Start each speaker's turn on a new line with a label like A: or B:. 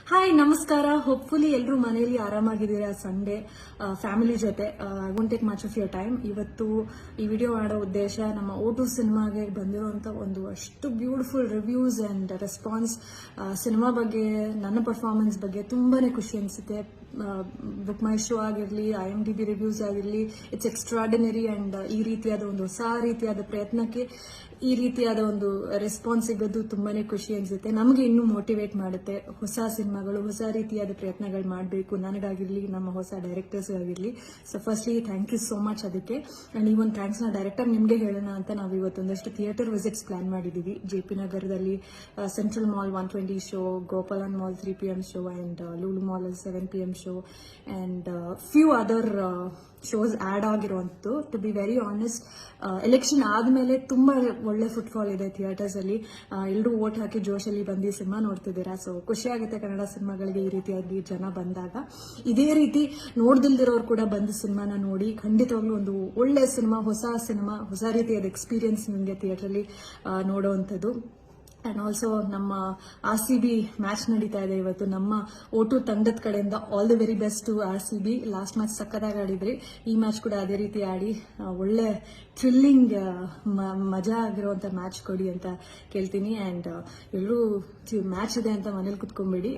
A: Hi ನಮಸ್ಕಾರ. Hopefully ಎಲ್ಲರೂ ಮನೆಯಲ್ಲಿ ಆರಾಮಾಗಿದ್ದೀರಾ. ಸಂಡೇ ಫ್ಯಾಮಿಲಿ ಜೊತೆ I won't take much of your time. ಇವತ್ತು ಈ ವಿಡಿಯೋ ಮಾಡೋ ಉದ್ದೇಶ ನಮ್ಮ O2 ಸಿನಿಮಾಗೆ ಬಂದಿರುವಂತ ಒಂದು ಅಷ್ಟು beautiful reviews and response. Cinema ಬಗ್ಗೆ, ನನ್ನ ಪರ್ಫಾರ್ಮೆನ್ಸ್ ಬಗ್ಗೆ ತುಂಬಾನೇ ಖುಷಿ ಅನಿಸುತ್ತೆ. ಬುಕ್ ಮೈ ಶೋ ಆಗಿರಲಿ, IMDb ರಿವ್ಯೂಸ್ ಆಗಿರಲಿ, ಇಟ್ಸ್ ಎಕ್ಸ್ಟ್ರಾರ್ಡಿನರಿ. ಅಂಡ್ ಈ ರೀತಿಯಾದ ಒಂದು ಹೊಸ ರೀತಿಯಾದ ಪ್ರಯತ್ನಕ್ಕೆ ಈ ರೀತಿಯಾದ ಒಂದು ರೆಸ್ಪಾನ್ಸ್ ಸಿಗೋದು ತುಂಬಾನೇ ಖುಷಿ ಅನ್ಸುತ್ತೆ. ನಮಗೆ ಇನ್ನೂ ಮೋಟಿವೇಟ್ ಮಾಡುತ್ತೆ. ಹೊಸ ಸಿನಿಮಾಗಳು, ಹೊಸ ರೀತಿಯಾದ ಪ್ರಯತ್ನಗಳು ಮಾಡಬೇಕು, ನನಗಾಗಿರ್ಲಿ, ನಮ್ಮ ಹೊಸ ಡೈರೆಕ್ಟರ್ಸ್ ಆಗಿರ್ಲಿ. So firstly thank you so much ಅದಕ್ಕೆ. ಅಂಡ್ ಈ ಒಂದು ಥ್ಯಾಂಕ್ಸ್ ನ ಡೈರೆಕ್ಟರ್ ನಿಮ್ಗೆ ಹೇಳೋಣ ಅಂತ ನಾವು ಇವತ್ತೊಂದಷ್ಟು ಥಿಯೇಟರ್ ವಿಸಿಟ್ಸ್ ಪ್ಲಾನ್ ಮಾಡಿದೀವಿ. JP ನಗರದಲ್ಲಿ central mall 120 show, Gopalan mall 3 PM show, and Lulu mall 7 PM show, and few other shows add ಆಗಿರುವಂತದ್ದು. To be very honest, election ಆದ್ಮೇಲೆ ತುಂಬಾ ಒಳ್ಳೆ ಫುಟ್ಫಾಲ್ ಇದೆ ಥಿಯೇಟರ್ಸ್ ಅಲ್ಲಿ. ಎಲ್ಲರೂ ವೋಟ್ ಹಾಕಿ ಜೋಶಲ್ಲಿ ಬಂದು ಸಿನಿಮಾ ನೋಡ್ತಿದ್ದೀರಾ. ಸೊ ಖುಷಿ ಆಗುತ್ತೆ ಕನ್ನಡ ಸಿನಿಮಾಗಳಿಗೆ ಈ ರೀತಿಯಾಗಿ ಜನ ಬಂದಾಗ. ಇದೇ ರೀತಿ ನೋಡ್ದಿಲ್ದಿರೋರು ಕೂಡ ಬಂದು ಸಿನಿಮಾನ ನೋಡಿ ಖಂಡಿತವಾಗ್ಲೂ ಒಂದು ಒಳ್ಳೆ ಸಿನಿಮಾ, ಹೊಸ ರೀತಿಯಾದ ಎಕ್ಸ್ಪೀರಿಯನ್ಸ್ ನಿಮಗೆ ಥಿಯೇಟರ್ ಅಲ್ಲಿ ನೋಡುವಂಥದ್ದು. ಅಂಡ್ ಆಲ್ಸೋ ನಮ್ಮ RCB ಮ್ಯಾಚ್ ನಡೀತಾ ಇದೆ ಇವತ್ತು. ನಮ್ಮ O2 ತಂಡದ ಕಡೆಯಿಂದ all the very best to RCB. Last match ಸಕ್ಕತ್ತಾಗಿ ಆಡಿದ್ರಿ. ಈ ಮ್ಯಾಚ್ ಕೂಡ ಅದೇ ರೀತಿ ಆಡಿ ಒಳ್ಳೆ ಥ್ರಿಲ್ಲಿಂಗ್ ಮಜಾ ಆಗಿರುವಂತ ಮ್ಯಾಚ್ ಕೊಡಿ ಅಂತ ಕೇಳ್ತೀನಿ. ಅಂಡ್ ಎಲ್ಲರೂ ಮ್ಯಾಚ್ ಇದೆ ಅಂತ ಮನೇಲಿ ಕುತ್ಕೊಂಡ್ಬೇಡಿ.